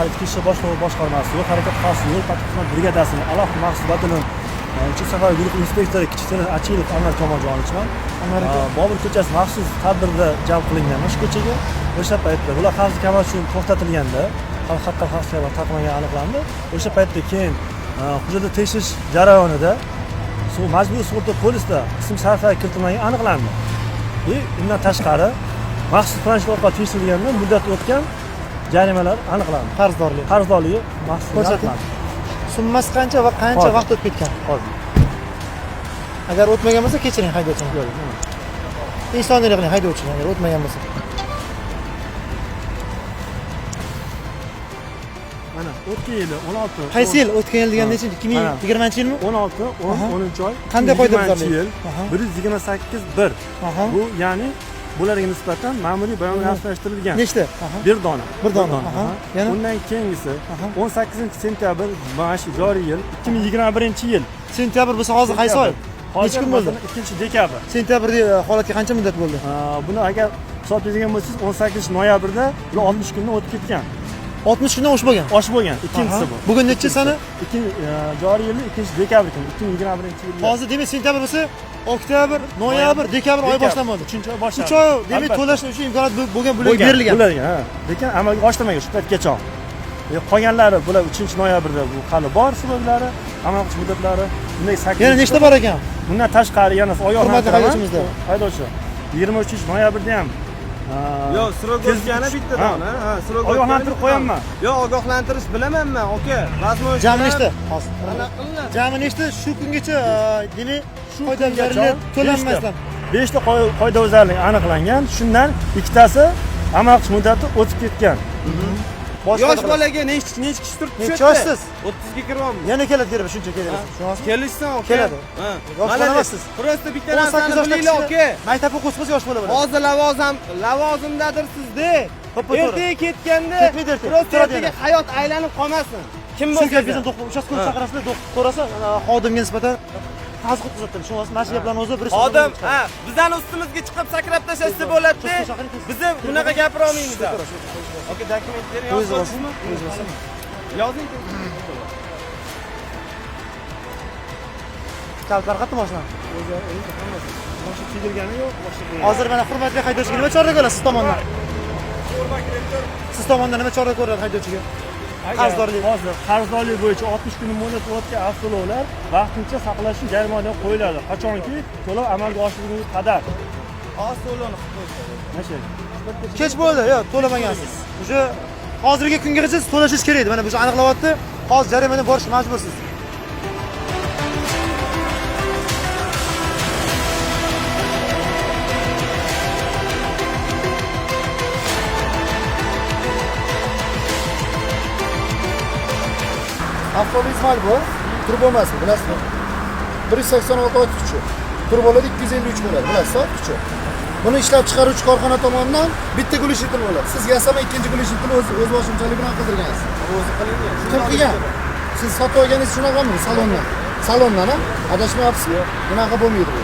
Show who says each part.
Speaker 1: shahar ichki ishlar boshlig'i boshqarmasi yo'l harakati xavfsizligi yo'l patrul xizmat brigadasining alohida maxsus batalon ichki safar guruh inspektori Kichkina Achilov Anvar Kamoljonovichman. Bobur ko'chasi maxsus tadbirda jalb qilingan shu ko'chaga o'sha paytda bular xavfsizlik kamari uchun to'xtatilganda hatto xavfsizlik kamari taqmagani aniqlandi. O'sha paytda keyin hujjatni tekshirish jarayonida majburiy sug'urta polisda ism-shariflar kiritilmagani aniqlandi. Undan tashqari maxsus planshet orqali tekshirilganda muddat o'tgan jarimalar aniqlandi. Qarzdorligi maxsus ko'rsatiladi.
Speaker 2: Summasi qancha va qancha vaqt o'tib ketgan?
Speaker 1: Hozir.
Speaker 2: Agar o'tmagan bo'lsa, kechiring haydovchini. Insoniylik qiling haydovchini agar o'tmagan bo'lsa.
Speaker 1: Mana o'tgan yili 16.
Speaker 2: Qaysi yil o'tgan yil degan nechinchi? 2020-yilmi?
Speaker 1: 16, 10-oy.
Speaker 2: Qanday qoidabuzarlik?
Speaker 1: 128.1. Bu ya'ni bularga nisbatan ma'muriy bayonnoma rasmiylashtirilgan.
Speaker 2: Nechta?
Speaker 1: Bir dona.
Speaker 2: Yana
Speaker 1: undan keyingisi 18-sentyabr mana shu joriy yil 2021-yil.
Speaker 2: Sentyabr bo'lsa hozir qaysi oy? Necha kun bo'ldi?
Speaker 1: 2-dekabr.
Speaker 2: Sentyabrdagi holatga qancha muddat bo'ldi?
Speaker 1: Buni agar hisoblaydigan bo'lsangiz 18-noyabrda 60 kundan o'tib ketgan.
Speaker 2: 60 kundan oshib bo'lgan.
Speaker 1: Ikkinchisi bu.
Speaker 2: Bugun necha sana?
Speaker 1: Joriy yilning 2-dekabr kuni 2021-yil.
Speaker 2: Hozir demak sentyabr bo'lsa, oktyabr, noyabr, dekabr oy boshlanmadi.
Speaker 1: 3-oy boshlandi.
Speaker 2: 3 oy demak to'lash uchun imkoniyat bo'lgan bularga berilgan.
Speaker 1: Lekin amalga oshirmagan shu paytgacha. Qolganlari bular 3-noyabrda bu hali bor sabablari, amal qilish muddatlari. Bunday 8.
Speaker 2: Yana nechta bor ekan?
Speaker 1: Bundan tashqari yana
Speaker 2: hurmatli haydovchimizda.
Speaker 1: Haydovchi 23-noyabrda ham
Speaker 3: Yo, srok o'tgani bitta dona. Srok
Speaker 1: ogohlantirib qo'yaman.
Speaker 3: Yo, ogohlantirish bilaman men, aka. Rasman
Speaker 2: jami nechta?
Speaker 3: Jami
Speaker 2: nechta shu kungacha demak qoidabuzarlik to'lanmasdan
Speaker 1: 5 ta qoidabuzarlik aniqlangan. Shundan ikkitasi amal qilish muddati o'tib ketgan.
Speaker 3: Yosh bolaga necha kishi turibdi?
Speaker 2: Necha yoshsiz?
Speaker 3: 30 ga kiryapman.
Speaker 2: Yana keladi keladi shuncha keladi.
Speaker 3: Kelishsin, aka.
Speaker 2: Keladi.
Speaker 3: Yosh bolasiz. Просто bitta narsani bilaylik, aka.
Speaker 2: Maktab o'quvchisi yosh bola bo'ladi.
Speaker 3: Hozir lavozimdadir sizda. Ertaga ketganda просто ertaga hayot aylanib qolmasin. Kim bo'lsa
Speaker 2: bizning uchastkani chaqirasizlar, to'rasa xodimga nisbatan tazqiq tuzatadi. Shu mana shu gaplarni o'zi bir
Speaker 3: xodim, bizani ustimizga chiqib sakrab tashlasa bo'ladi. Biz bunaqa gapira olmaymiz. Aka, dokumentlarni yozib olsizmi? Yozing.
Speaker 2: Kalplar qattiq boshlan.
Speaker 1: Boshqa tegilgani yo'q, boshqa.
Speaker 2: Hozir mana hurmatli haydovchiga nima chora ko'rasiz siz tomondan? Siz tomondan nima chora ko'radi haydovchiga? Qarzdorlik.
Speaker 1: Hozir qarzdorlik bo'yicha 60 kun muddati o'tgan avtolovlar vaqtincha saqlash uchun jarimadan qo'yiladi. Qachonki to'lov amalga oshirilgunga qadar.
Speaker 3: Hozir to'lovni qilib qo'yishadi.
Speaker 2: Kech bo'ldi, yo'q, to'lamagansiz. O'sha hozirgi kungacha siz to'lashingiz kerak edi. Mana bu aniqlayapti. Hozir jarimadan borish majbursiz.
Speaker 4: Avtobus bu, turbo emas bu, bilasizmi? 186 ot kuchi. Turbolar 253 bo'ladi, bilasizmi, ot kuchi. Buni ishlab chiqaruvchi korxona tomonidan bitta gulishitl bo'ladi. Siz yasamay ikkinchi gulishitl o'z boshimchalik bilan qildirgansiz.
Speaker 3: O'zi qilingan.
Speaker 4: Kim qilgan? Siz sotib olganingiz shunaqami? Salondan ham adashmayapsizmi? Bunaqa bo'lmaydi bu.